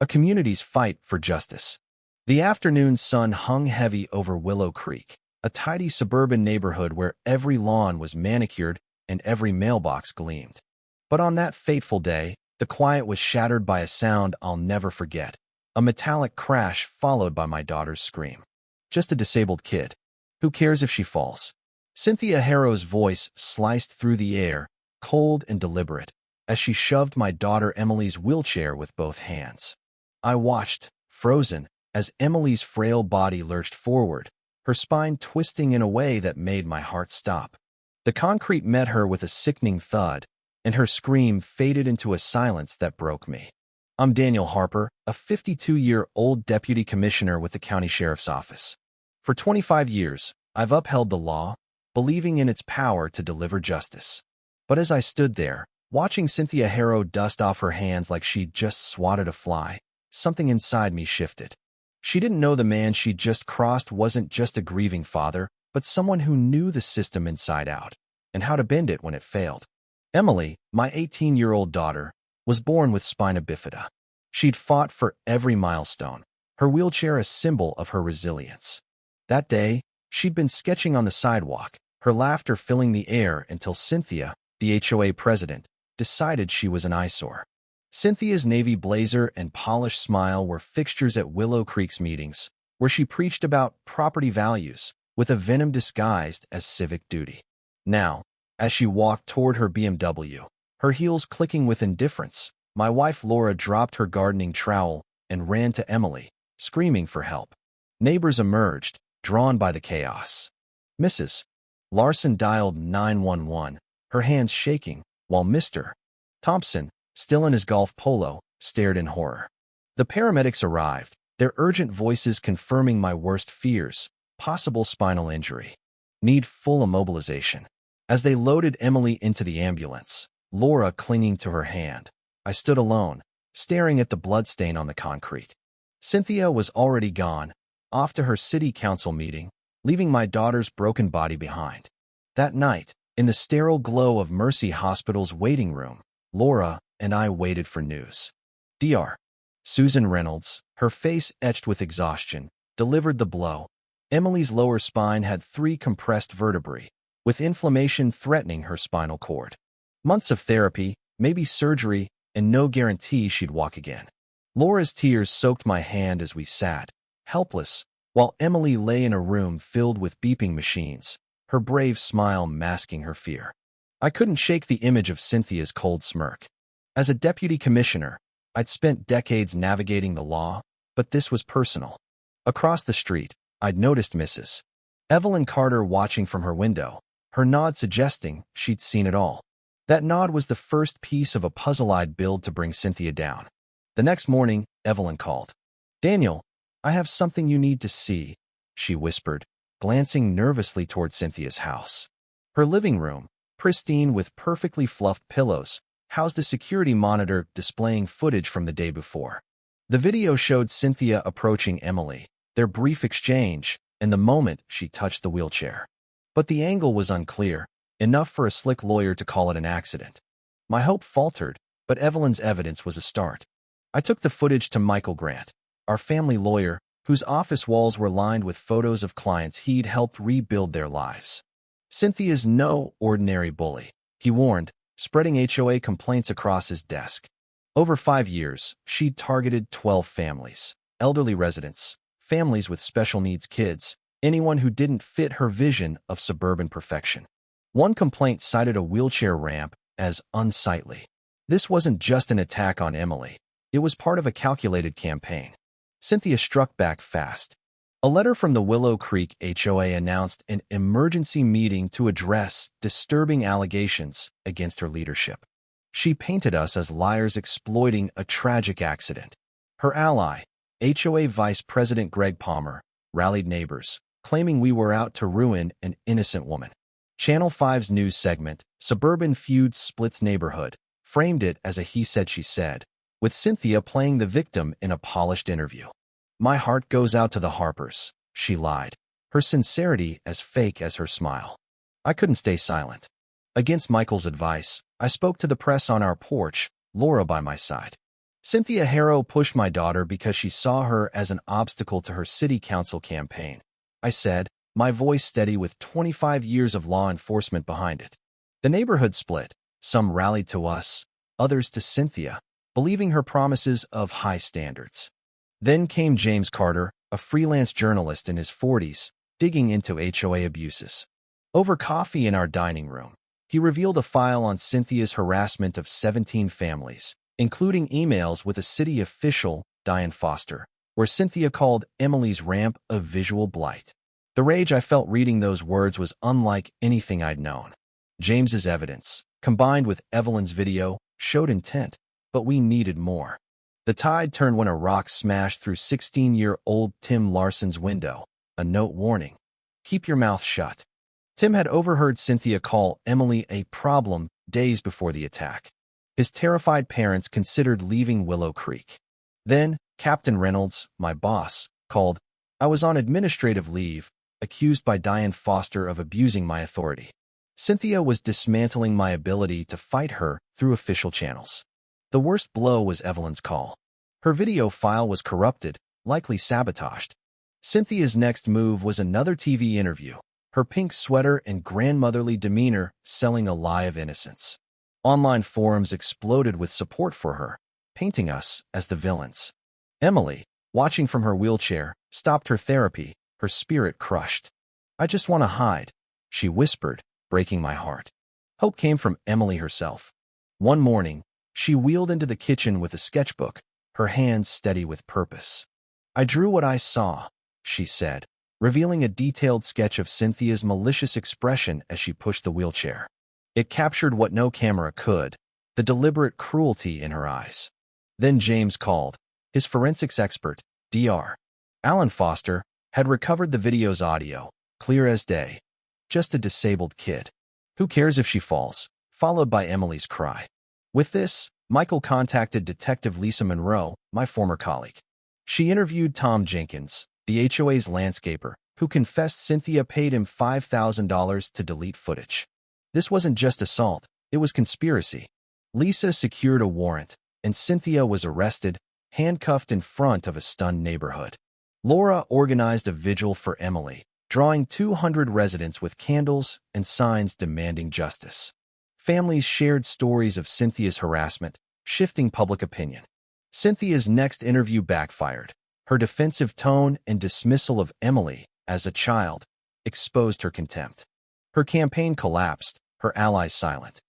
A community's fight for justice. The afternoon sun hung heavy over Willow Creek, a tidy suburban neighborhood where every lawn was manicured and every mailbox gleamed. But on that fateful day, the quiet was shattered by a sound I'll never forget, a metallic crash followed by my daughter's scream. Just a disabled kid. Who cares if she falls? Cynthia Harrow's voice sliced through the air, cold and deliberate, as she shoved my daughter Emily's wheelchair with both hands. I watched, frozen, as Emily's frail body lurched forward, her spine twisting in a way that made my heart stop. The concrete met her with a sickening thud, and her scream faded into a silence that broke me. I'm Daniel Harper, a 52-year-old deputy commissioner with the county sheriff's office. For 25 years, I've upheld the law, believing in its power to deliver justice. But as I stood there, watching Cynthia Harrow dust off her hands like she'd just swatted a fly, something inside me shifted. She didn't know the man she'd just crossed wasn't just a grieving father, but someone who knew the system inside out, and how to bend it when it failed. Emily, my 18-year-old daughter, was born with spina bifida. She'd fought for every milestone, her wheelchair a symbol of her resilience. That day, she'd been sketching on the sidewalk, her laughter filling the air until Cynthia, the HOA president, decided she was an eyesore. Cynthia's navy blazer and polished smile were fixtures at Willow Creek's meetings, where she preached about property values, with a venom disguised as civic duty. Now, as she walked toward her BMW, her heels clicking with indifference, my wife Laura dropped her gardening trowel and ran to Emily, screaming for help. Neighbors emerged, drawn by the chaos. Mrs. Larson dialed 911, her hands shaking, while Mr. Thompson, still in his golf polo, stared in horror. The paramedics arrived, their urgent voices confirming my worst fears, possible spinal injury. Need full immobilization. As they loaded Emily into the ambulance, Laura clinging to her hand, I stood alone, staring at the bloodstain on the concrete. Cynthia was already gone, off to her city council meeting, leaving my daughter's broken body behind. That night, in the sterile glow of Mercy Hospital's waiting room, Laura and I waited for news. Dr. Susan Reynolds, her face etched with exhaustion, delivered the blow. Emily's lower spine had 3 compressed vertebrae, with inflammation threatening her spinal cord. Months of therapy, maybe surgery, and no guarantee she'd walk again. Laura's tears soaked my hand as we sat, helpless, while Emily lay in a room filled with beeping machines, her brave smile masking her fear. I couldn't shake the image of Cynthia's cold smirk. As a deputy commissioner, I'd spent decades navigating the law, but this was personal. Across the street, I'd noticed Mrs. Evelyn Carter watching from her window, her nod suggesting she'd seen it all. That nod was the first piece of a puzzle I'd build to bring Cynthia down. The next morning, Evelyn called. "Daniel, I have something you need to see," she whispered, glancing nervously toward Cynthia's house. Her living room, pristine with perfectly fluffed pillows, housed a security monitor displaying footage from the day before. The video showed Cynthia approaching Emily, their brief exchange, and the moment she touched the wheelchair. But the angle was unclear, enough for a slick lawyer to call it an accident. My hope faltered, but Evelyn's evidence was a start. I took the footage to Michael Grant, our family lawyer, whose office walls were lined with photos of clients he'd helped rebuild their lives. "Cynthia's no ordinary bully," he warned, spreading HOA complaints across his desk. Over 5 years, she'd targeted 12 families, elderly residents, families with special needs kids, anyone who didn't fit her vision of suburban perfection. One complaint cited a wheelchair ramp as unsightly. This wasn't just an attack on Emily. It was part of a calculated campaign. Cynthia struck back fast. A letter from the Willow Creek HOA announced an emergency meeting to address disturbing allegations against her leadership. She painted us as liars exploiting a tragic accident. Her ally, HOA Vice President Greg Palmer, rallied neighbors, claiming we were out to ruin an innocent woman. Channel 5's news segment, Suburban Feud Splits Neighborhood, framed it as a he said she said, with Cynthia playing the victim in a polished interview. "My heart goes out to the Harpers," she lied, her sincerity as fake as her smile. I couldn't stay silent. Against Michael's advice, I spoke to the press on our porch, Laura by my side. Cynthia Harrow pushed my daughter because she saw her as an obstacle to her city council campaign, I said, my voice steady with 25 years of law enforcement behind it. The neighborhood split. Some rallied to us, others to Cynthia, believing her promises of high standards. Then came James Carter, a freelance journalist in his 40s, digging into HOA abuses. Over coffee in our dining room, he revealed a file on Cynthia's harassment of 17 families, including emails with a city official, Diane Foster, where Cynthia called Emily's ramp a visual blight. The rage I felt reading those words was unlike anything I'd known. James's evidence, combined with Evelyn's video, showed intent, but we needed more. The tide turned when a rock smashed through 16-year-old Tim Larson's window, a note warning, "Keep your mouth shut." Tim had overheard Cynthia call Emily a problem days before the attack. His terrified parents considered leaving Willow Creek. Then, Captain Reynolds, my boss, called. I was on administrative leave, accused by Diane Foster of abusing my authority. Cynthia was dismantling my ability to fight her through official channels. The worst blow was Evelyn's call. Her video file was corrupted, likely sabotaged. Cynthia's next move was another TV interview, her pink sweater and grandmotherly demeanor selling a lie of innocence. Online forums exploded with support for her, painting us as the villains. Emily, watching from her wheelchair, stopped her therapy, her spirit crushed. "I just want to hide," she whispered, breaking my heart. Hope came from Emily herself. One morning, she wheeled into the kitchen with a sketchbook, her hands steady with purpose. "I drew what I saw," she said, revealing a detailed sketch of Cynthia's malicious expression as she pushed the wheelchair. It captured what no camera could, the deliberate cruelty in her eyes. Then James called. His forensics expert, Dr. Alan Foster, had recovered the video's audio, clear as day. "Just a disabled kid. Who cares if she falls?" followed by Emily's cry. With this, Michael contacted Detective Lisa Monroe, my former colleague. She interviewed Tom Jenkins, the HOA's landscaper, who confessed Cynthia paid him $5,000 to delete footage. This wasn't just assault, it was conspiracy. Lisa secured a warrant, and Cynthia was arrested, handcuffed in front of a stunned neighborhood. Laura organized a vigil for Emily, drawing 200 residents with candles and signs demanding justice. Families shared stories of Cynthia's harassment, shifting public opinion. Cynthia's next interview backfired. Her defensive tone and dismissal of Emily as a child exposed her contempt. Her campaign collapsed, her allies silent.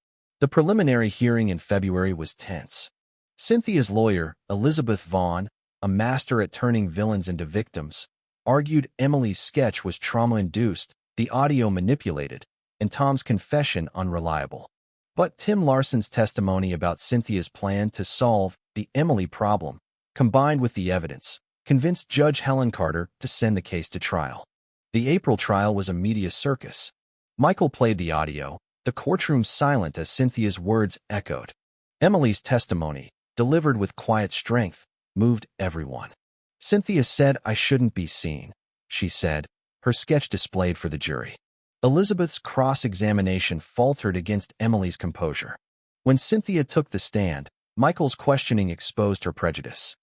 The preliminary hearing in February was tense. Cynthia's lawyer, Elizabeth Vaughn, a master at turning villains into victims, argued Emily's sketch was trauma-induced, the audio manipulated, and Tom's confession unreliable. But Tim Larson's testimony about Cynthia's plan to solve the Emily problem, combined with the evidence, convinced Judge Helen Carter to send the case to trial. The April trial was a media circus. Michael played the audio, the courtroom silent as Cynthia's words echoed. Emily's testimony, delivered with quiet strength, moved everyone. "Cynthia said I shouldn't be seen," she said, her sketch displayed for the jury. Elizabeth's cross-examination faltered against Emily's composure. When Cynthia took the stand, Michael's questioning exposed her prejudice.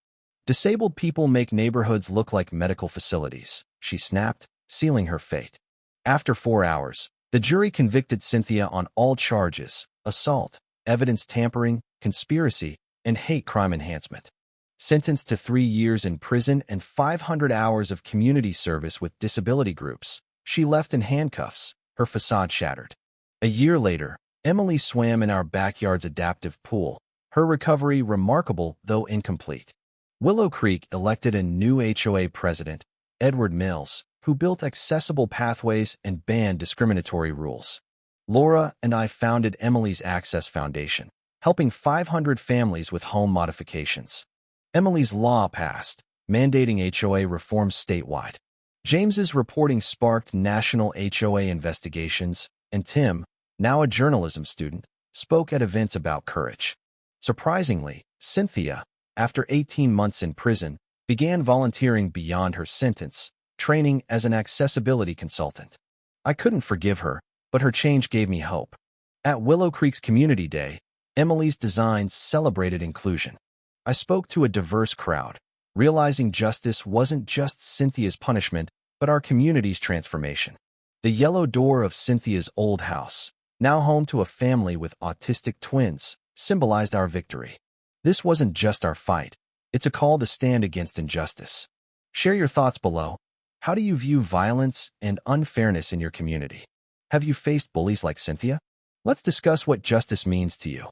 "Disabled people make neighborhoods look like medical facilities," she snapped, sealing her fate. After 4 hours, the jury convicted Cynthia on all charges: assault, evidence tampering, conspiracy, and hate crime enhancement. Sentenced to 3 years in prison and 500 hours of community service with disability groups, she left in handcuffs, her facade shattered. A year later, Emily swam in our backyard's adaptive pool, her recovery remarkable though incomplete. Willow Creek elected a new HOA president, Edward Mills, who built accessible pathways and banned discriminatory rules. Laura and I founded Emily's Access Foundation, helping 500 families with home modifications. Emily's law passed, mandating HOA reforms statewide. James's reporting sparked national HOA investigations, and Tim, now a journalism student, spoke at events about courage. Surprisingly, Cynthia, after 18 months in prison, began volunteering beyond her sentence, training as an accessibility consultant. I couldn't forgive her, but her change gave me hope. At Willow Creek's Community Day, Emily's designs celebrated inclusion. I spoke to a diverse crowd, realizing justice wasn't just Cynthia's punishment, but our community's transformation. The yellow door of Cynthia's old house, now home to a family with autistic twins, symbolized our victory. This wasn't just our fight. It's a call to stand against injustice. Share your thoughts below. How do you view violence and unfairness in your community? Have you faced bullies like Cynthia? Let's discuss what justice means to you.